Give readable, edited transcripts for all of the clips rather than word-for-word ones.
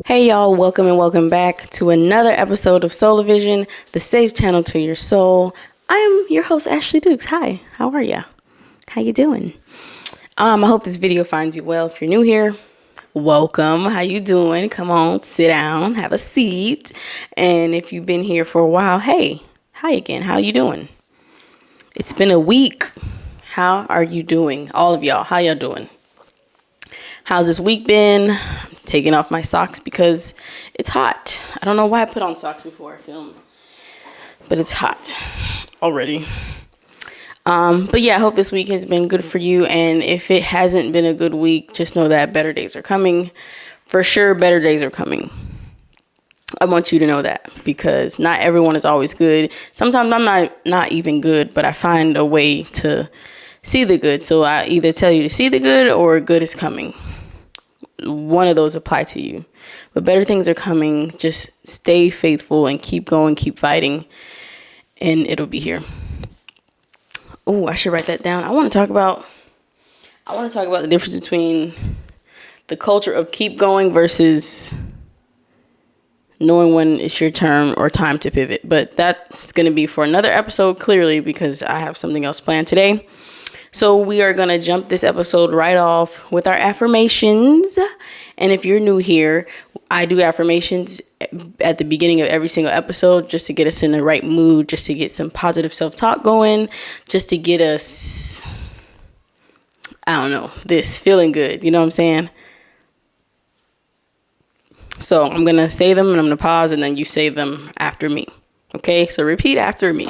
Hey y'all, welcome and welcome back to another episode of Soulevision, the safe channel to your soul. I am your host, Ashley Dukes. Hi, how are ya? How you doing? I hope this video finds you well. If you're new here, welcome. How you doing? Come on, sit down, have a seat. And if you've been here for a while, hey, hi again. How you doing? It's been a week. How are you doing? All of y'all, how y'all doing? How's this week been? I'm taking off my socks because it's hot. I don't know why I put on socks before I film, but it's hot already. But yeah, I hope this week has been good for you. And if it hasn't been a good week, just know that better days are coming. For sure, better days are coming. I want you to know that because not everyone is always good. Sometimes I'm not even good, but I find a way to see the good. So I either tell you to see the good or good is coming. One of those apply to you. But better things are coming. Just stay faithful and keep going, keep fighting, and it'll be here. Oh, I should write that down. I want to talk about the difference between the culture of keep going versus knowing when it's your turn or time to pivot. But that's going to be for another episode, clearly, because I have something else planned today. So we are going to jump this episode right off with our affirmations. And if you're new here, I do affirmations at the beginning of every single episode just to get us in the right mood, just to get some positive self-talk going, just to get us, this feeling good. You know what I'm saying? So I'm going to say them and I'm going to pause and then you say them after me. Okay, so repeat after me.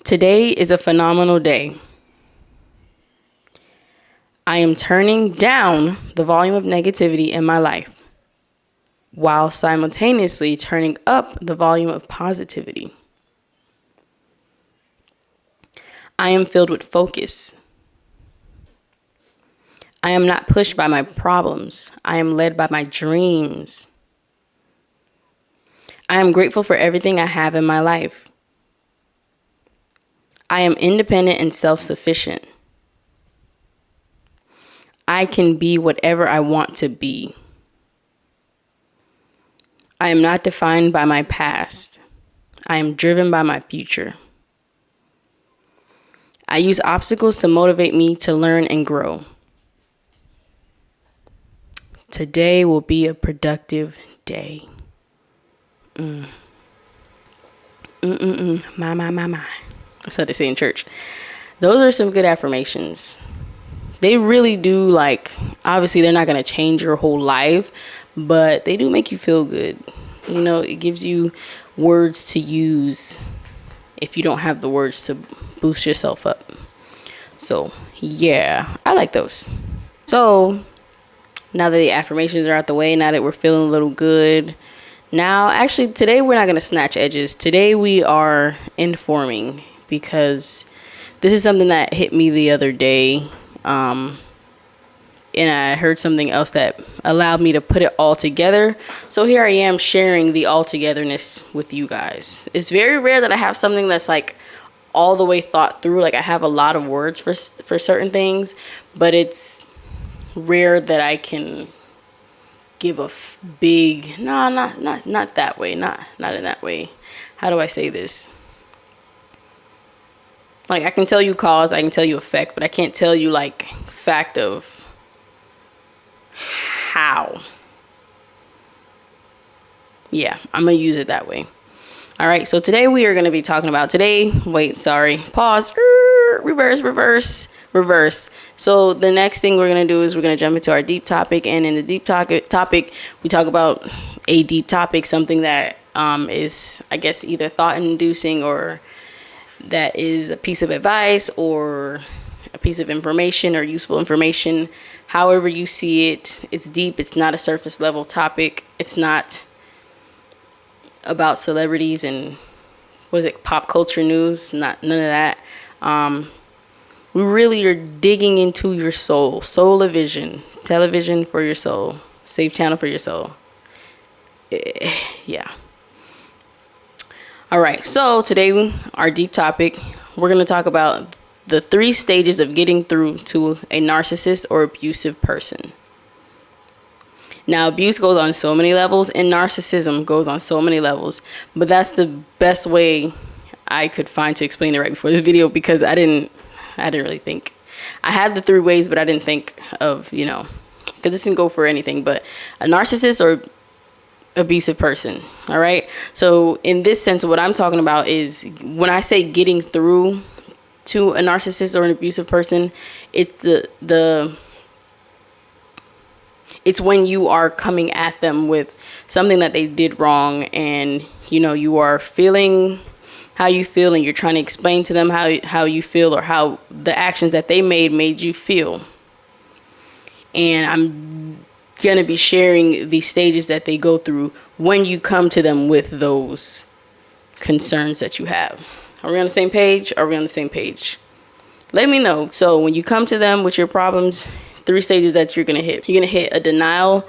Today is a phenomenal day. I am turning down the volume of negativity in my life while simultaneously turning up the volume of positivity. I am filled with focus. I am not pushed by my problems. I am led by my dreams. I am grateful for everything I have in my life. I am independent and self-sufficient. I can be whatever I want to be. I am not defined by my past. I am driven by my future. I use obstacles to motivate me to learn and grow. Today will be a productive day. My. That's how they say in church. Those are some good affirmations. They really do, obviously they're not going to change your whole life, but they do make you feel good. You know, it gives you words to use if you don't have the words to boost yourself up. So, yeah, I like those. So, now that the affirmations are out the way, now that we're feeling a little good, now, actually, today we're not going to snatch edges. Today we are informing because this is something that hit me the other day. And I heard something else that allowed me to put it all together. So here I am sharing the all togetherness with you guys. It's very rare that I have something that's all the way thought through. I have a lot of words for certain things, but it's rare that I can give a big, not that way, not in that way. How do I say this? I can tell you cause, I can tell you effect, but I can't tell you fact of how. Yeah, I'm gonna use it that way. All right, so today we are gonna be talking about pause, reverse. So the next thing we're gonna do is we're gonna jump into our deep topic, and in the deep topic we talk about a deep topic, something that is, I guess, either thought inducing or that is a piece of advice or a piece of information or useful information. However you see it, it's deep. It's not a surface level topic. It's not about celebrities and pop culture news. None of that. We really are digging into your soul. Soulevision, television for your soul, safe channel for your soul. Yeah. All right, so today, our deep topic, we're going to talk about the 3 stages of getting through to a narcissist or abusive person. Now, abuse goes on so many levels, and narcissism goes on so many levels. But that's the best way I could find to explain it right before this video, because I didn't really think. I had the 3 ways, but I didn't think of, because this can go for anything, but a narcissist or abusive person. All right. So in this sense, what I'm talking about is when I say getting through to a narcissist or an abusive person, it's it's when you are coming at them with something that they did wrong, and you are feeling how you feel, and you're trying to explain to them how you feel, or how the actions that they made you feel. And I'm gonna be sharing the stages that they go through when you come to them with those concerns that you have. Are we on the same page? Are we on the same page? Let me know. So when you come to them with your problems, 3 stages that you're gonna hit. You're gonna hit a denial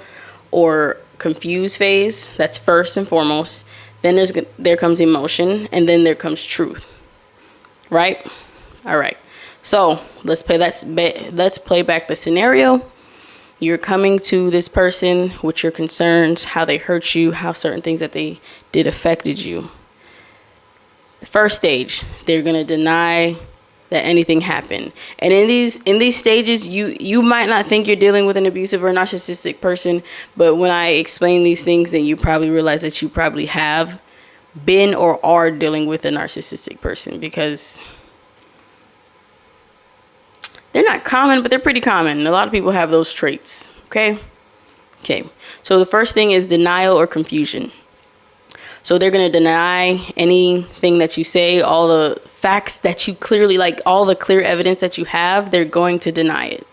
or confused phase. That's first and foremost. Then there comes emotion, and then there comes truth. Right? All right. So let's play back the scenario. You're coming to this person with your concerns, how they hurt you, how certain things that they did affected you. The first stage, they're gonna deny that anything happened. And in these stages, you might not think you're dealing with an abusive or narcissistic person, but when I explain these things, then you probably realize that you probably have been or are dealing with a narcissistic person, because they're not common, but they're pretty common. A lot of people have those traits. Okay. So the first thing is denial or confusion. So they're going to deny anything that you say, all the facts that you clearly, all the clear evidence that you have, they're going to deny it.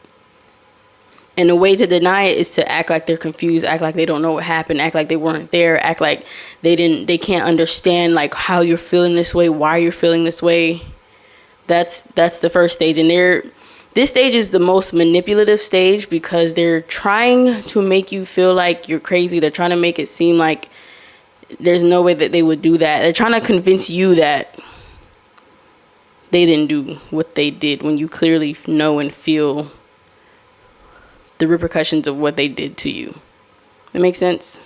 And the way to deny it is to act like they're confused, act like they don't know what happened, act like they weren't there, act like they can't understand how you're feeling this way, why you're feeling this way. That's the first stage. And this stage is the most manipulative stage, because they're trying to make you feel like you're crazy. They're trying to make it seem like there's no way that they would do that. They're trying to convince you that they didn't do what they did, when you clearly know and feel the repercussions of what they did to you. That makes sense?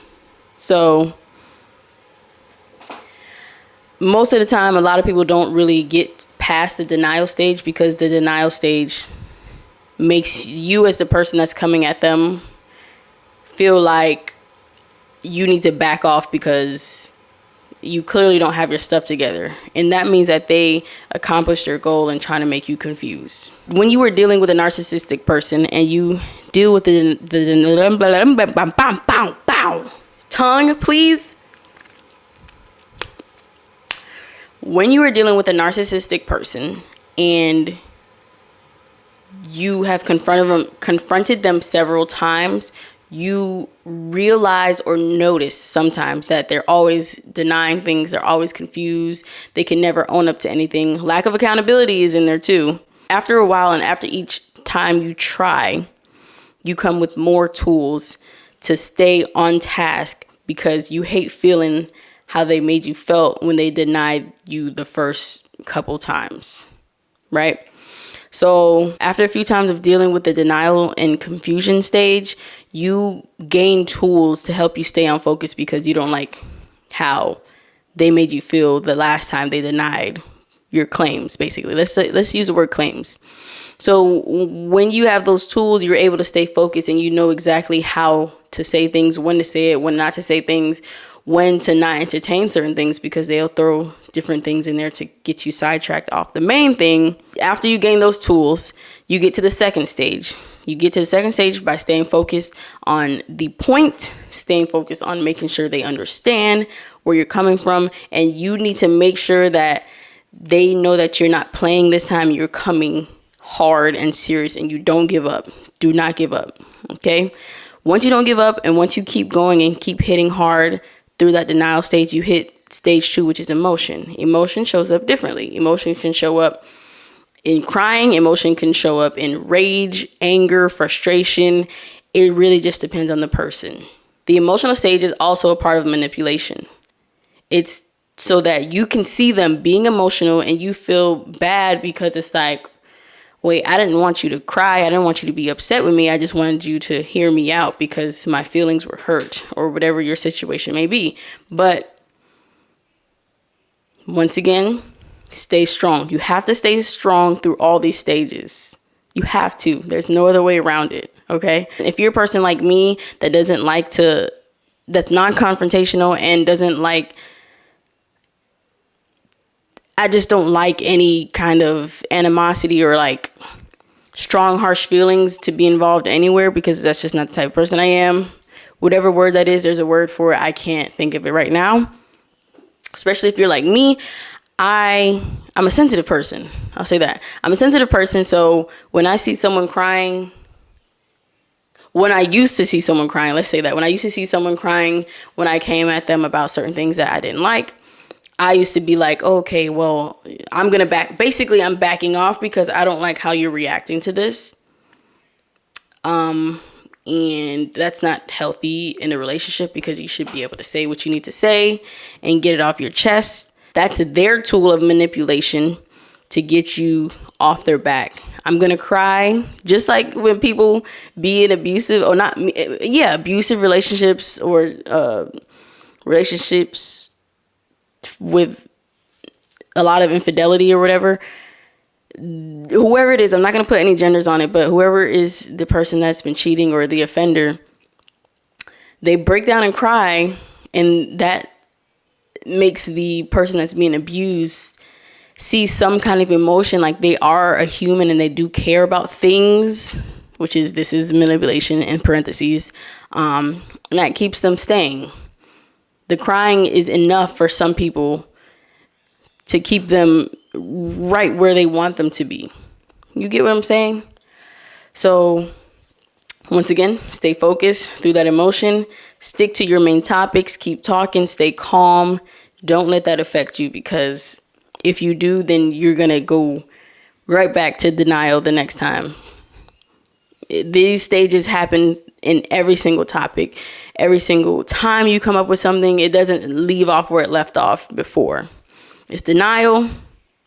So most of the time, a lot of people don't really get past the denial stage, because the denial stage makes you, as the person that's coming at them, feel like you need to back off, because you clearly don't have your stuff together. And that means that they accomplished their goal in trying to make you confused. When you are dealing with a narcissistic person and you deal with the tongue, please. When you are dealing with a narcissistic person and you have confronted them several times, you realize or notice sometimes that they're always denying things. They're always confused. They can never own up to anything. Lack of accountability is in there too. After a while, and after each time you try, you come with more tools to stay on task, because you hate feeling how they made you feel when they denied you the first couple times, right? So after a few times of dealing with the denial and confusion stage, you gain tools to help you stay on focus, because you don't like how they made you feel the last time they denied your claims, basically. Let's use the word claims. So when you have those tools, you're able to stay focused, and you know exactly how to say things, when to say it, when not to say things, when to not entertain certain things, because they'll throw different things in there to get you sidetracked off the main thing. After you gain those tools, you get to the second stage. You get to the second stage by staying focused on the point, staying focused on making sure they understand where you're coming from. And you need to make sure that they know that you're not playing this time. You're coming hard and serious, and you don't give up. Do not give up. Okay? Once you don't give up, and once you keep going and keep hitting hard through that denial stage, you hit stage 2, which is emotion. Emotion shows up differently. Emotion can show up in crying. Emotion can show up in rage, anger, frustration. It really just depends on the person. The emotional stage is also a part of manipulation. It's so that you can see them being emotional and you feel bad, because it's like, wait, I didn't want you to cry. I didn't want you to be upset with me. I just wanted you to hear me out because my feelings were hurt, or whatever your situation may be. But once again, stay strong. You have to stay strong through all these stages. You have to. There's no other way around it. Okay. If you're a person like me that doesn't like to, that's non-confrontational and doesn't like, I just don't like any kind of animosity or like strong, harsh feelings to be involved anywhere, because that's just not the type of person I am. Whatever word that is, there's a word for it. I can't think of it right now. Especially if you're like me, I'm a sensitive person. I'll say that. I'm a sensitive person. So when I see someone crying, when I used to see someone crying, let's say that. When I used to see someone crying, when I came at them about certain things that I didn't like, I used to be like, okay, well, I'm backing off because I don't like how you're reacting to this. And that's not healthy in a relationship, because you should be able to say what you need to say and get it off your chest. That's their tool of manipulation to get you off their back. I'm going to cry, just like when people be in abusive or not. Yeah, abusive relationships or relationships with a lot of infidelity or whatever. Whoever it is, I'm not going to put any genders on it, but whoever is the person that's been cheating or the offender, they break down and cry, and that makes the person that's being abused see some kind of emotion, like they are a human and they do care about things, this is manipulation in parentheses, and that keeps them staying. The crying is enough for some people to keep them right where they want them to be. You get what I'm saying? So once again, stay focused through that emotion. Stick to your main topics. Keep talking. Stay calm. Don't let that affect you, because if you do, then you're going to go right back to denial the next time. These stages happen in every single topic. Every single time you come up with something, it doesn't leave off where it left off before. It's denial.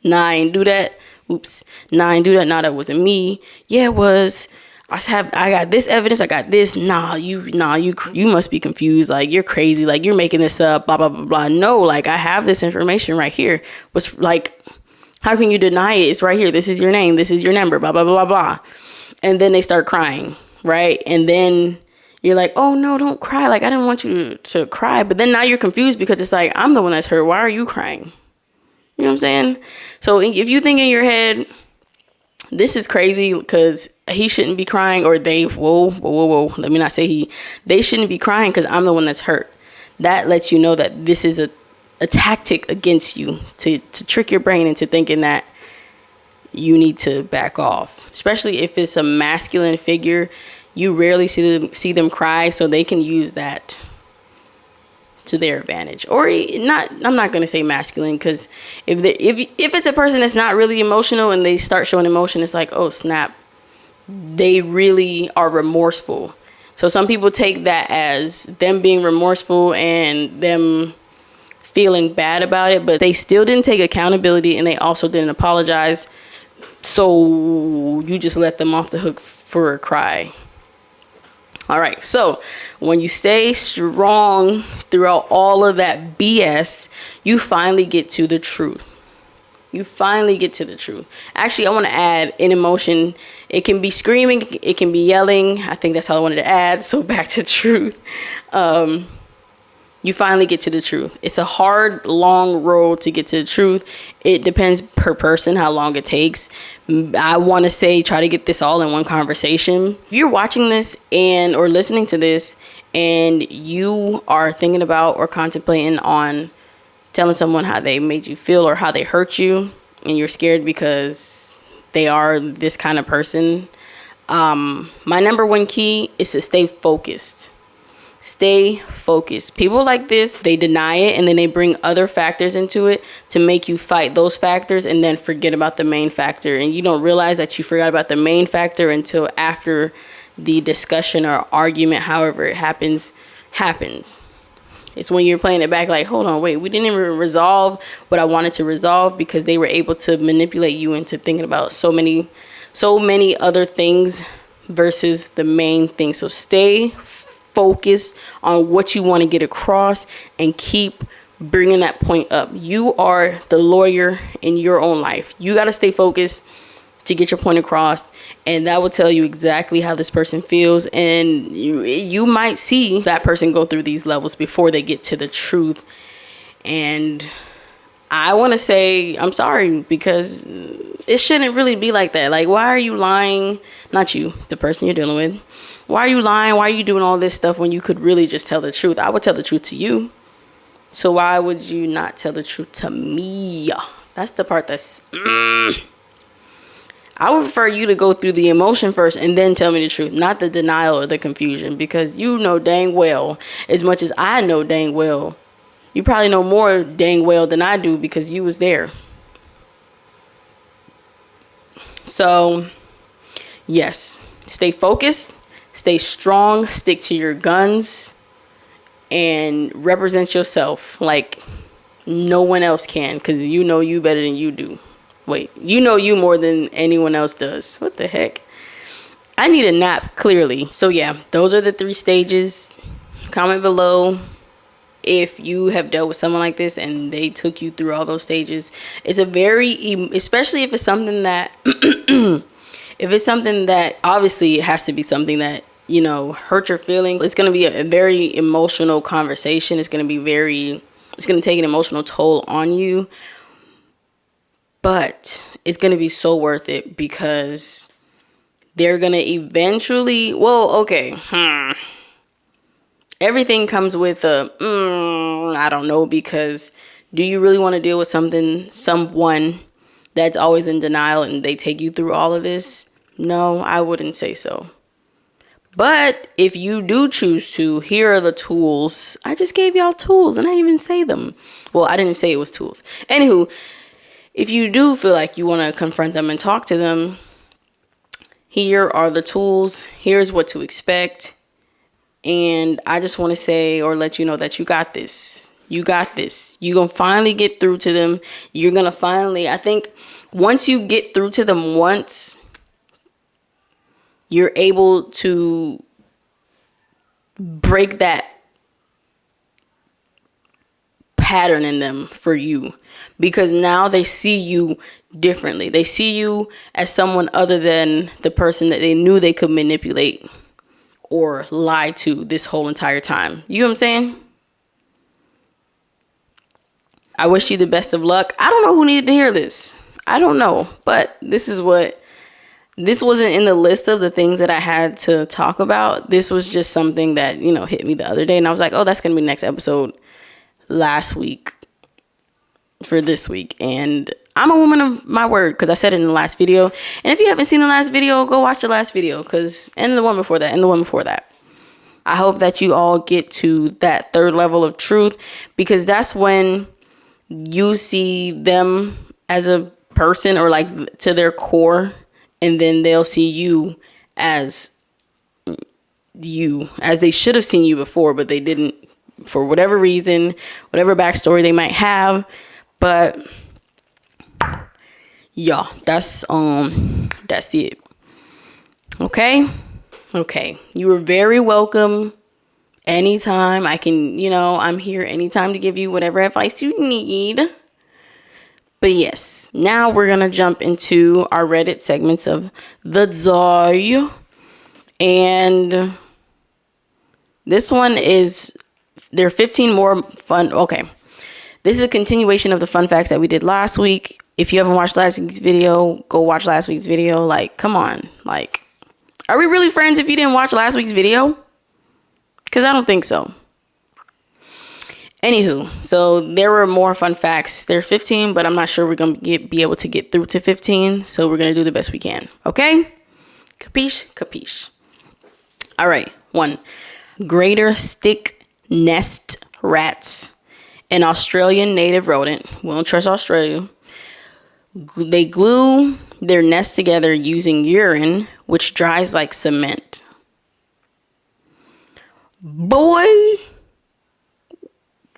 Nah, I ain't do that. Oops. Nah, I ain't do that. Nah, that wasn't me. Yeah, it was. I got this evidence. I got this. You must be confused. Like, you're crazy. Like, you're making this up. Blah, blah, blah, blah. No, like, I have this information right here. What's like, how can you deny it? It's right here. This is your name. This is your number. Blah, blah, blah, blah. And then they start crying, right? And then you're like, oh, no, don't cry. Like, I didn't want you to cry. But then now you're confused, because it's like, I'm the one that's hurt. Why are you crying? You know what I'm saying? So if you think in your head, this is crazy because he shouldn't be crying, or they, whoa. Let me not say they shouldn't be crying because I'm the one that's hurt. That lets you know that this is a tactic against you to trick your brain into thinking that you need to back off. Especially if it's a masculine figure, you rarely see them cry, so they can use that to their advantage. Or not, I'm not going to say masculine, because if it's a person that's not really emotional and they start showing emotion, it's like, oh snap, they really are remorseful. So some people take that as them being remorseful and them feeling bad about it, but they still didn't take accountability and they also didn't apologize. So you just let them off the hook for a cry. All right, so when you stay strong throughout all of that BS, you finally get to the truth. Actually, I want to add an emotion. It can be screaming, it can be yelling. I think that's all I wanted to add. So back to truth. You finally get to the truth. It's a hard, long road to get to the truth. It depends per person how long it takes. I want to say try to get this all in one conversation. If you're watching this or listening to this and you are thinking about or contemplating on telling someone how they made you feel or how they hurt you, and you're scared because they are this kind of person, my number one key is to stay focused. Stay focused. People like this, they deny it and then they bring other factors into it to make you fight those factors and then forget about the main factor. And you don't realize that you forgot about the main factor until after the discussion or argument, however it happens. It's when you're playing it back like, hold on, wait, we didn't even resolve what I wanted to resolve, because they were able to manipulate you into thinking about so many so many other things versus the main thing. So stay focused on what you want to get across and keep bringing that point up. You are the lawyer in your own life. You got to stay focused to get your point across, and that will tell you exactly how this person feels, and you might see that person go through these levels before they get to the truth. And I want to say I'm sorry, because it shouldn't really be like that. Like, why are you lying? Not you, the person you're dealing with. Why are you lying? Why are you doing all this stuff when you could really just tell the truth? I would tell the truth to you. So why would you not tell the truth to me? That's the part that's... I would prefer you to go through the emotion first and then tell me the truth, not the denial or the confusion, because you know dang well, as much as I know dang well, you probably know more dang well than I do because you was there. So, yes, stay focused, stay strong, stick to your guns, and represent yourself like no one else can, because you know you better than you do. Wait, you know you more than anyone else does. What the heck? I need a nap, clearly. So yeah, those are the 3 stages. Comment below if you have dealt with someone like this and they took you through all those stages. It's a very, especially if it's something that, if it's something that, obviously it has to be something that, you know, hurt your feelings. It's going to be a very emotional conversation. It's going to take an emotional toll on you. But it's going to be so worth it, because they're going to eventually, everything comes with I don't know, because do you really want to deal with someone that's always in denial and they take you through all of this? No, I wouldn't say so. But if you do choose to, here are the tools. I just gave y'all tools and I didn't even say them. Well, I didn't say it was tools. Anywho, if you do feel like you want to confront them and talk to them, here are the tools. Here's what to expect. And I just want to say or let you know that you got this. You got this. You're going to finally get through to them. You're going to finally, I think once you get through to them once, you're able to break that pattern in them for you, because now they see you differently. They see you as someone other than the person that they knew they could manipulate or lie to this whole entire time. You know what I'm saying? I wish you the best of luck. I don't know who needed to hear this. I don't know, but this wasn't in the list of the things that I had to talk about. This was just something that, you know, hit me the other day, and I was like, oh, that's going to be the next episode last week for this week. And I'm a woman of my word, because I said it in the last video. And if you haven't seen the last video, go watch the last video, and the one before that, and the one before that. I hope that you all get to that 3rd level of truth, because that's when you see them as a person, or like to their core, and then they'll see you as they should have seen you before, but they didn't, for whatever reason, whatever backstory they might have. But yeah, that's it. Okay. You are very welcome. Anytime I can, I'm here anytime to give you whatever advice you need. But yes, now we're going to jump into our Reddit segments of the day. And this one there are 15 more fun. Okay. This is a continuation of the fun facts that we did last week. If you haven't watched last week's video, go watch last week's video. Like, come on. Like, are we really friends if you didn't watch last week's video? Because I don't think so. Anywho, so there were more fun facts. There are 15, but I'm not sure we're going to be able to get through to 15. So we're going to do the best we can. Okay? Capiche. All right. 1. Greater stick nest rats. An Australian native rodent. We don't trust Australia. They glue their nests together using urine, which dries like cement. Boy,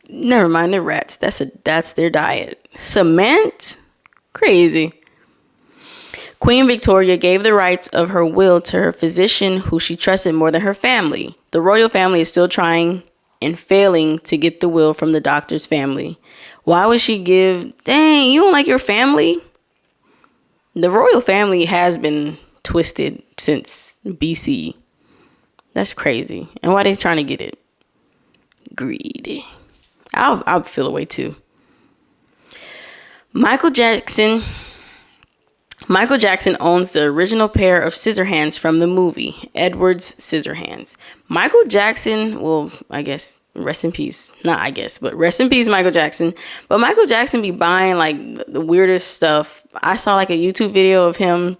never mind, they're rats. That's their diet. Cement? Crazy. Queen Victoria gave the rights of her will to her physician, who she trusted more than her family. The royal family is still trying and failing to get the will from the doctor's family. Why would she give? Dang, you don't like your family? The royal family has been twisted since BC. That's crazy. And why they trying to get it? Greedy. I'll feel away too. Michael Jackson owns the original pair of scissor hands from the movie, Edward's Scissorhands. Michael Jackson, well, I guess, rest in peace. Not I guess, but rest in peace, Michael Jackson. But Michael Jackson be buying like the weirdest stuff. I saw like a YouTube video of him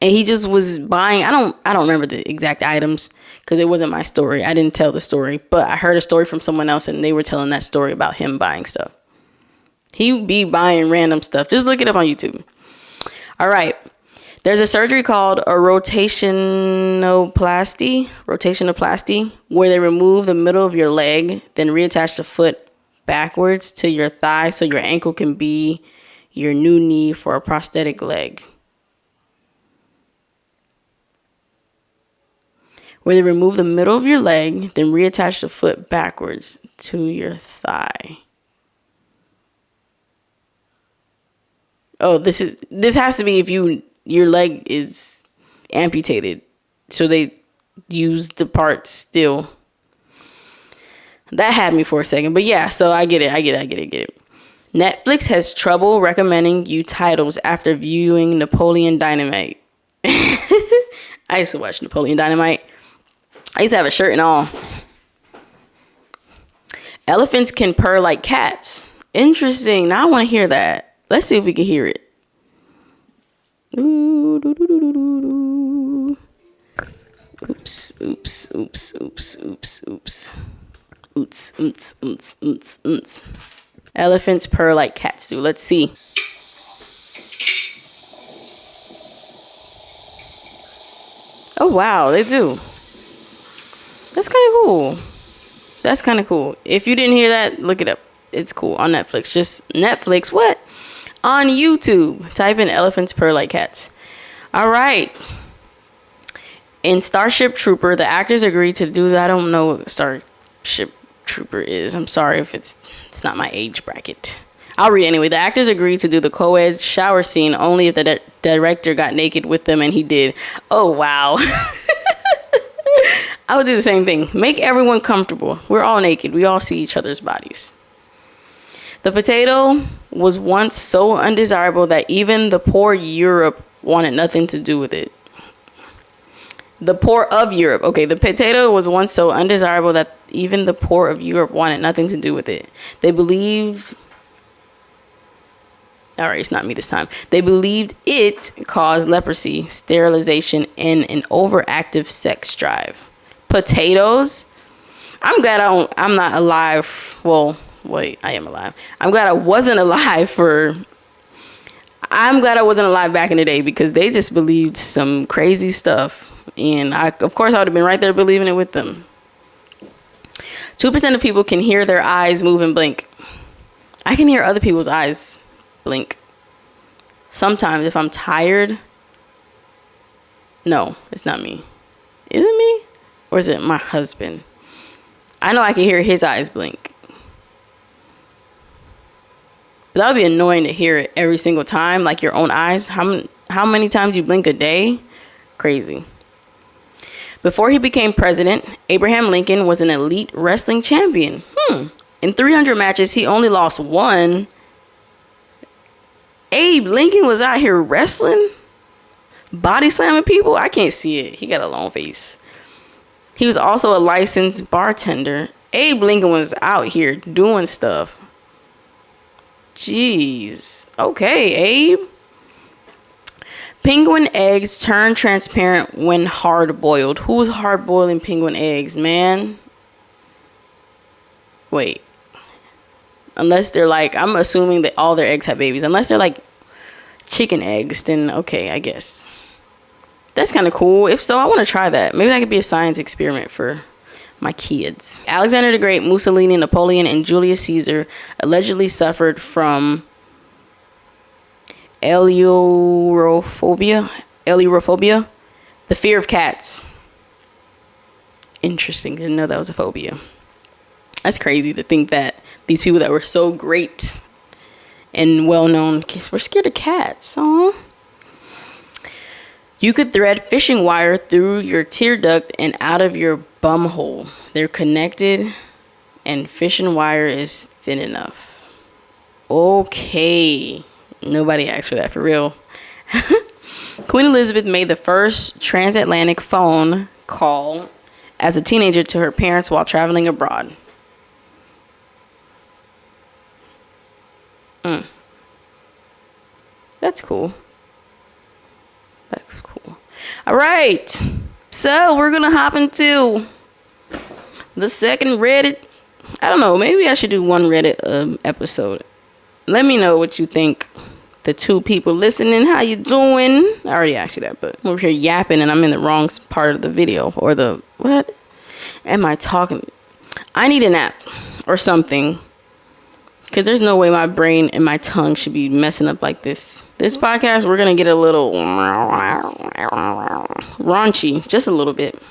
and he just was buying, I don't remember the exact items because it wasn't my story. I didn't tell the story, but I heard a story from someone else and they were telling that story about him buying stuff. He be buying random stuff. Just look it up on YouTube. All right. There's a surgery called a rotationoplasty, where they remove the middle of your leg, then reattach the foot backwards to your thigh so your ankle can be your new knee for a prosthetic leg. Where they remove the middle of your leg, then reattach the foot backwards to your thigh. Oh, this has to be if your leg is amputated. So they use the part still. That had me for a second. But yeah, so I get it. Netflix has trouble recommending you titles after viewing Napoleon Dynamite. I used to watch Napoleon Dynamite. I used to have a shirt and all. Elephants can purr like cats. Interesting. Now I want to hear that. Let's see if we can hear it. Oops. Elephants purr like cats do. Let's see. Oh, wow, they do. That's kind of cool. If you didn't hear that, look it up. It's cool on Netflix. Just Netflix, what? On YouTube, type in elephants purr like cats. All right. In Starship Trooper, the actors agreed to do that. I don't know what Starship Trooper is. I'm sorry if it's not my age bracket. I'll read anyway. The actors agreed to do the co-ed shower scene only if the director got naked with them, and he did. Oh, wow. I would do the same thing. Make everyone comfortable. We're all naked. We all see each other's bodies. The potato was once so undesirable that even the poor Europe wanted nothing to do with it. The poor of Europe. Okay, the potato was once so undesirable that even the poor of Europe wanted nothing to do with it. They believed... All right, it's not me this time. They believed it caused leprosy, sterilization, and an overactive sex drive. Potatoes? I'm glad I'm not alive. Well... Wait, I am alive. I'm glad I wasn't alive back in the day because they just believed some crazy stuff. And of course, I would have been right there believing it with them. 2% of people can hear their eyes move and blink. I can hear other people's eyes blink. Sometimes if I'm tired. No, it's not me. Is it me? Or is it my husband? I know I can hear his eyes blink. But that would be annoying to hear it every single time, like your own eyes. How many times you blink a day? Crazy. Before he became president, Abraham Lincoln was an elite wrestling champion. In 300 matches, he only lost one. Abe Lincoln was out here wrestling? Body slamming people? I can't see it. He got a long face. He was also a licensed bartender. Abe Lincoln was out here doing stuff. Jeez. Okay, Abe. Penguin eggs turn transparent when hard boiled. Who's hard boiling penguin eggs, man? Wait. Unless they're like, I'm assuming that all their eggs have babies. Unless they're like chicken eggs, then okay, I guess. That's kind of cool. If so, I want to try that. Maybe that could be a science experiment for my kids. Alexander the Great, Mussolini, Napoleon, and Julius Caesar allegedly suffered from Eleurophobia, the fear of cats. Interesting. Didn't know that was a phobia. That's crazy to think that these people that were so great and well known were scared of cats. Aww. You could thread fishing wire through your tear duct and out of your bum hole. They're connected and fishing wire is thin enough. Okay. Nobody asked for that for real. Queen Elizabeth made the first transatlantic phone call as a teenager to her parents while traveling abroad. That's cool. That's cool. All right. So we're going to hop into the second Reddit. I don't know. Maybe I should do one Reddit episode. Let me know what you think. The two people listening, how you doing? I already asked you that, but I'm over here yapping and I'm in the wrong part of the video. Or the, what am I talking? I need a nap or something. Because there's no way my brain and my tongue should be messing up like this. This podcast, we're going to get a little raunchy. Just a little bit.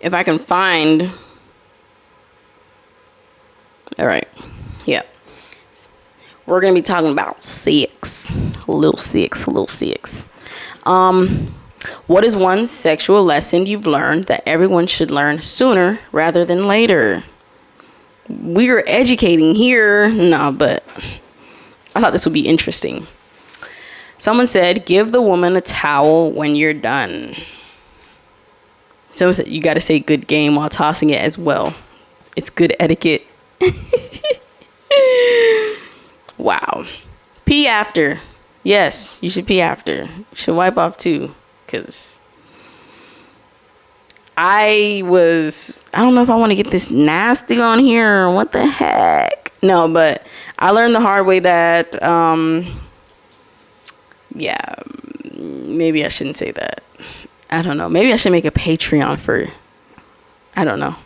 If I can find... All right. Yeah. We're going to be talking about sex. Little sex. What is one sexual lesson you've learned that everyone should learn sooner rather than later? We're educating here. No, but I thought this would be interesting. Someone said, give the woman a towel when you're done. Someone said, you got to say good game while tossing it as well. It's good etiquette. Wow. Pee after. Yes, you should pee after. You should wipe off too. Because I don't know if I want to get this nasty on here or what the heck. No, but I learned the hard way that, yeah, maybe I shouldn't say that. I don't know. Maybe I should make a Patreon for, I don't know.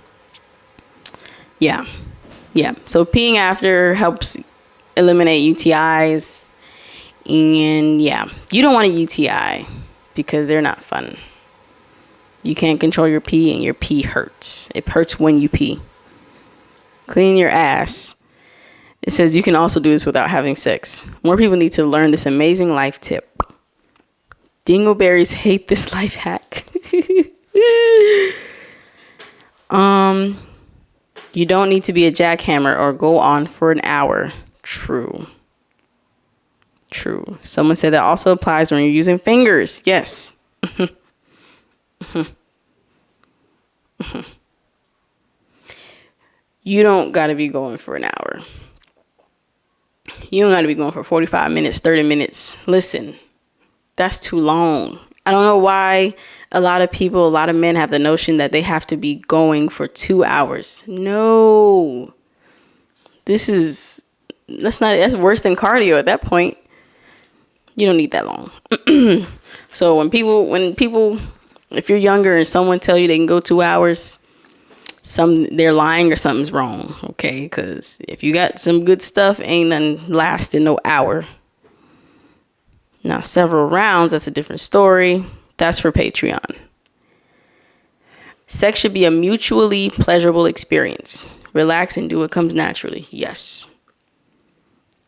Yeah. So peeing after helps eliminate UTIs. And yeah, you don't want a UTI because they're not fun. You can't control your pee and your pee hurts. It hurts when you pee. Clean your ass. It says you can also do this without having sex. More people need to learn this amazing life tip. Dingleberries hate this life hack. You don't need to be a jackhammer or go on for an hour. True. Someone said that also applies when you're using fingers. Yes. You don't got to be going for an hour. You don't got to be going for 45 minutes, 30 minutes. Listen, that's too long. I don't know why a lot of men have the notion that they have to be going for 2 hours. No. That's worse than cardio at that point. You don't need that long. So when people, if you're younger and someone tell you they can go 2 hours, they're lying or something's wrong. Okay. Cause if you got some good stuff, ain't nothing lasting no hour. Now several rounds, that's a different story. That's for Patreon. Sex should be a mutually pleasurable experience. Relax and do what comes naturally. Yes.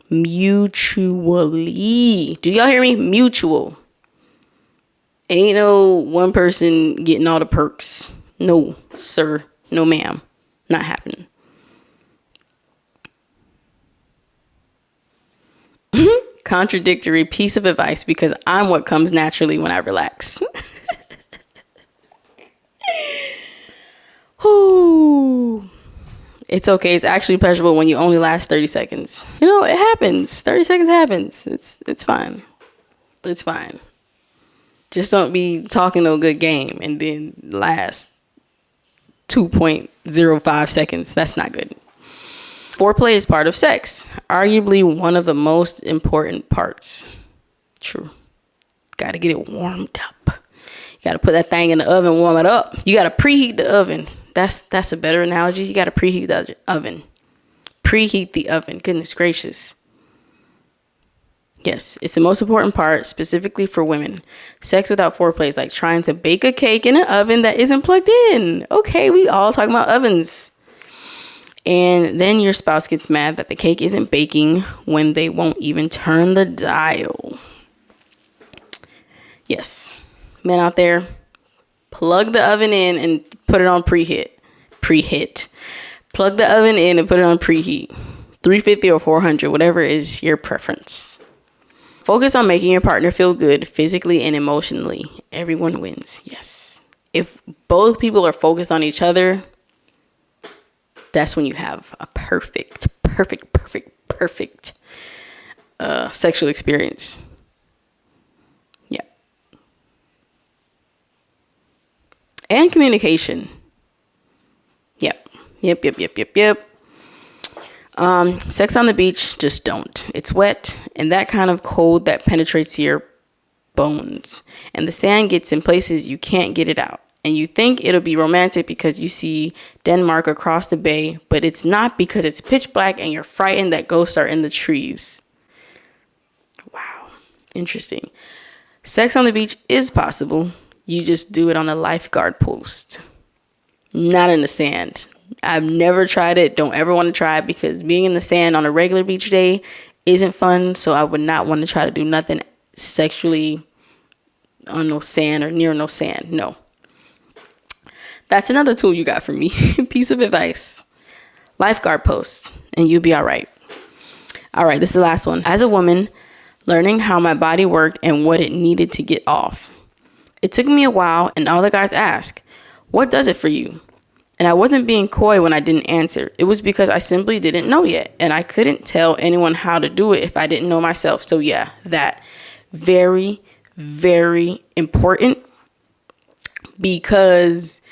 Mutually. Do y'all hear me? Mutual. Ain't no one person getting all the perks. No, sir. No, ma'am. Not happening. Contradictory piece of advice because I'm what comes naturally when I relax. Whew. It's okay. It's actually pleasurable when you only last 30 seconds. You know, it happens. 30 seconds happens. It's fine. It's fine. Just don't be talking no good game and then last 2.05 seconds. That's not good. Foreplay is part of sex. Arguably one of the most important parts. True. Got to get it warmed up. You got to put that thing in the oven, warm it up. You got to preheat the oven. That's a better analogy. You got to preheat the oven. Preheat the oven. Goodness gracious. Yes, it's the most important part, specifically for women. Sex without foreplay is like trying to bake a cake in an oven that isn't plugged in. Okay, we all talking about ovens. And then your spouse gets mad that the cake isn't baking when they won't even turn the dial. Yes, men out there, plug the oven in and put it on preheat. Plug the oven in and put it on preheat. 350 or 400, whatever is your preference. Focus on making your partner feel good physically and emotionally. Everyone wins. Yes. If both people are focused on each other, that's when you have a perfect sexual experience. Yeah. And communication. Yep. Sex on the beach, just don't. It's wet and that kind of cold that penetrates your bones. And the sand gets in places you can't get it out. And you think it'll be romantic because you see Denmark across the bay, but it's not because it's pitch black and you're frightened that ghosts are in the trees. Wow. Interesting. Sex on the beach is possible. You just do it on a lifeguard post, not in the sand. I've never tried it. Don't ever want to try it because being in the sand on a regular beach day isn't fun. So I would not want to try to do nothing sexually on no sand or near no sand. No. That's another tool you got from me. Piece of advice. Lifeguard posts and you'll be all right. All right, this is the last one. As a woman, learning how my body worked and what it needed to get off. It took me a while and all the guys ask, what does it for you? And I wasn't being coy when I didn't answer. It was because I simply didn't know yet. And I couldn't tell anyone how to do it if I didn't know myself. So yeah, that very, very important because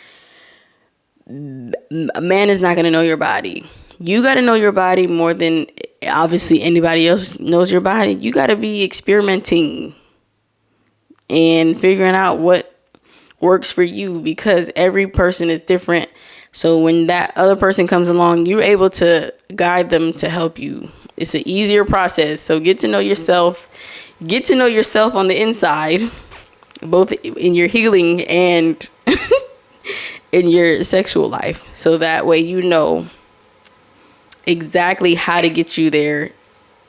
a man is not going to know your body. You got to know your body more than obviously anybody else knows your body. You got to be experimenting and figuring out what works for you because every person is different. So when that other person comes along, you're able to guide them to help you. It's an easier process. So get to know yourself. Get to know yourself on the inside, both in your healing and in your sexual life. So that way you know exactly how to get you there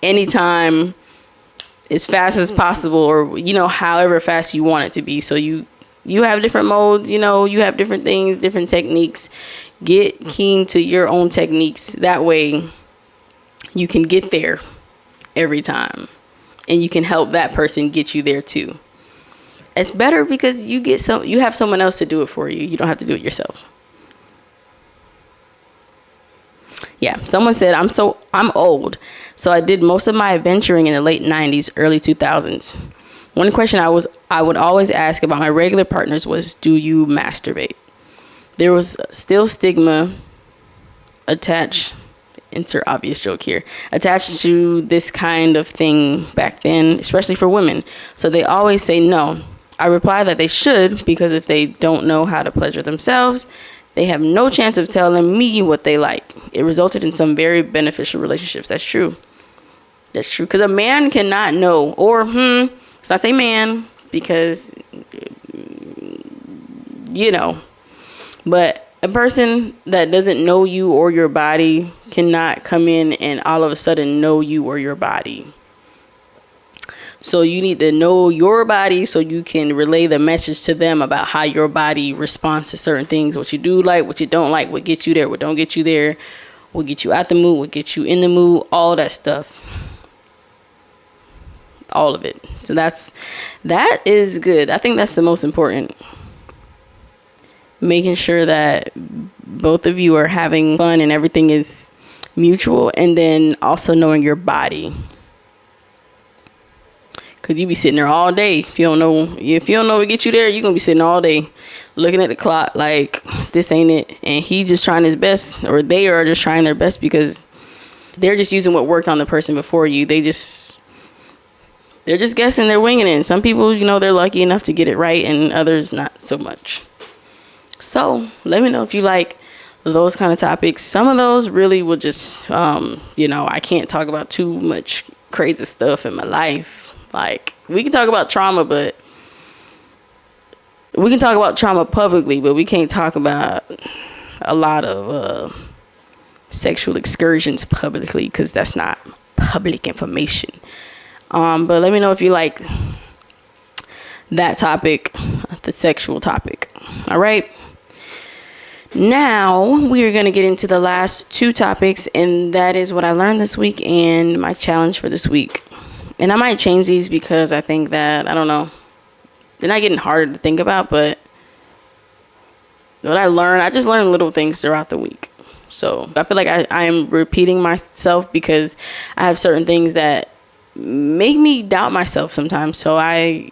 anytime, as fast as possible, or, you know, however fast you want it to be. So you have different modes, you know, you have different things, different techniques. Get keen to your own techniques. That way you can get there every time and you can help that person get you there too. It's better because you have someone else to do it for you. You don't have to do it yourself. Yeah, someone said, I'm old, so I did most of my adventuring in the late 90s, early 2000s. One question I would always ask about my regular partners was, do you masturbate? There was still stigma attached, insert obvious joke here, attached to this kind of thing back then, especially for women. So they always say no. I reply that they should, because if they don't know how to pleasure themselves, they have no chance of telling me what they like. It resulted in some very beneficial relationships. That's true. That's true. Because a man cannot know, or, so I say man, because, you know, but a person that doesn't know you or your body cannot come in and all of a sudden know you or your body. So you need to know your body so you can relay the message to them about how your body responds to certain things, what you do like, what you don't like, what gets you there, what don't get you there, what get you out the mood, what gets you in the mood, all that stuff. All of it. So that is good. I think that's the most important. Making sure that both of you are having fun and everything is mutual, and then also knowing your body. Cause you be sitting there all day. If you don't know what get you there, you're gonna be sitting all day looking at the clock like this ain't it. And he just trying his best, or they are just trying their best because they're just using what worked on the person before you. They're just guessing, they're winging it. And some people, you know, they're lucky enough to get it right, and others not so much. So let me know if you like those kind of topics. Some of those really will just, I can't talk about too much crazy stuff in my life. Like, we can talk about trauma, but we can talk about trauma publicly, but we can't talk about a lot of sexual excursions publicly, because that's not public information. But let me know if you like that topic, the sexual topic. All right. Now we are going to get into the last two topics, and that is what I learned this week and my challenge for this week. And I might change these because I think that, I don't know, they're not getting harder to think about, but what I just learned little things throughout the week. So I feel like I am repeating myself because I have certain things that make me doubt myself sometimes. So I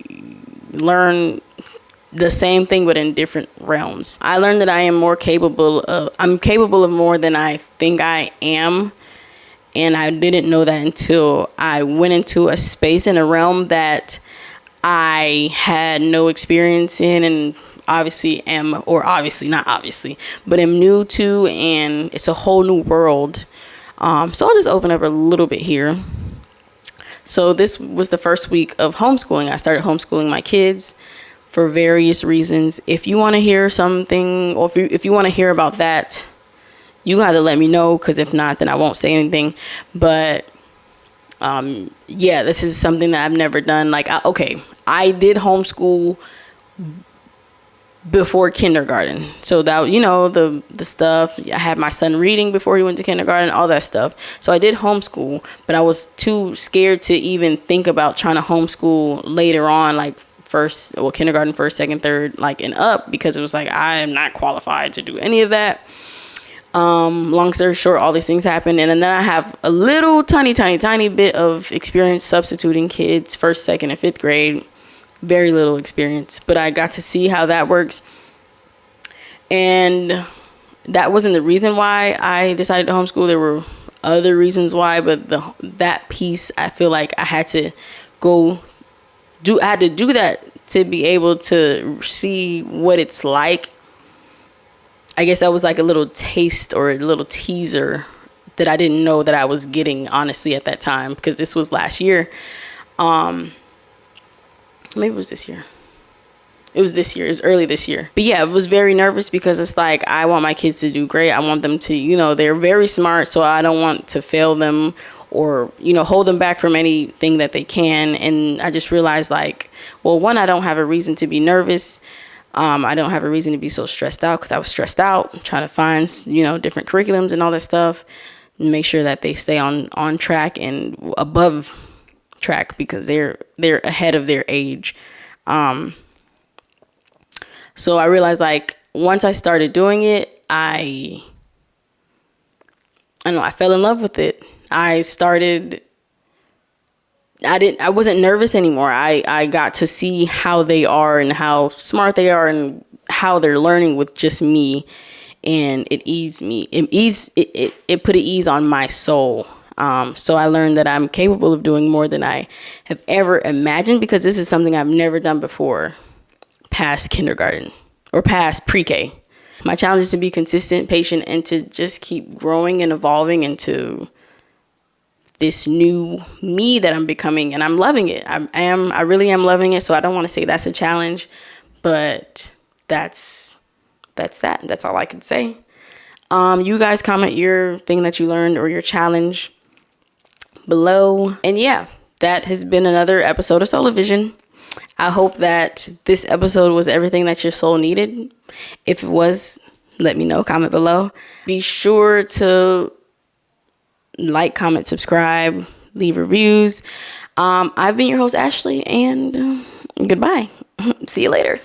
learn the same thing, but in different realms. I learned that I'm capable of more than I think I am. And I didn't know that until I went into a space in a realm that I had no experience in, and obviously am new to, and it's a whole new world. So I'll just open up a little bit here. So this was the first week of homeschooling. I started homeschooling my kids for various reasons. If you want to hear something, or if you want to hear about that, you got to let me know, because if not, then I won't say anything. But this is something that I've never done. Like, I did homeschool before kindergarten. So that, the stuff, I had my son reading before he went to kindergarten, all that stuff. So I did homeschool, but I was too scared to even think about trying to homeschool later on, like kindergarten, first, second, third, like, and up, because it was like, I am not qualified to do any of that. Long story short, all these things happened. And then I have a little tiny bit of experience substituting kids, first, second, and fifth grade. Very little experience, but I got to see how that works. And that wasn't the reason why I decided to homeschool. There were other reasons why, but that piece, I feel like I had to do that to be able to see what it's like. I guess that was like a little taste or a little teaser that I didn't know that I was getting, honestly, at that time, because this was last year. Maybe it was this year. It was this year. It was early this year. But yeah, I was very nervous because it's like, I want my kids to do great. I want them to, they're very smart, so I don't want to fail them or, hold them back from anything that they can. And I just realized, like, well, one, I don't have a reason to be nervous. I don't have a reason to be so stressed out, because I was stressed out trying to find, different curriculums and all that stuff, and make sure that they stay on track and above track, because they're ahead of their age. So I realized, like, once I started doing it, I fell in love with it. I wasn't nervous anymore. I got to see how they are and how smart they are and how they're learning with just me. And it eased me. It put an ease on my soul. So I learned that I'm capable of doing more than I have ever imagined, because this is something I've never done before, past kindergarten or past pre-K. My challenge is to be consistent, patient, and to just keep growing and evolving into this new me that I'm becoming, and I'm loving it. I really am loving it. So I don't want to say that's a challenge, but that's that. That's all I can say. You guys comment your thing that you learned or your challenge below. And yeah, that has been another episode of Soulevision. I hope that this episode was everything that your soul needed. If it was, let me know, comment below. Be sure to like, comment, subscribe, leave reviews. I've been your host, Ashley, and goodbye. See you later.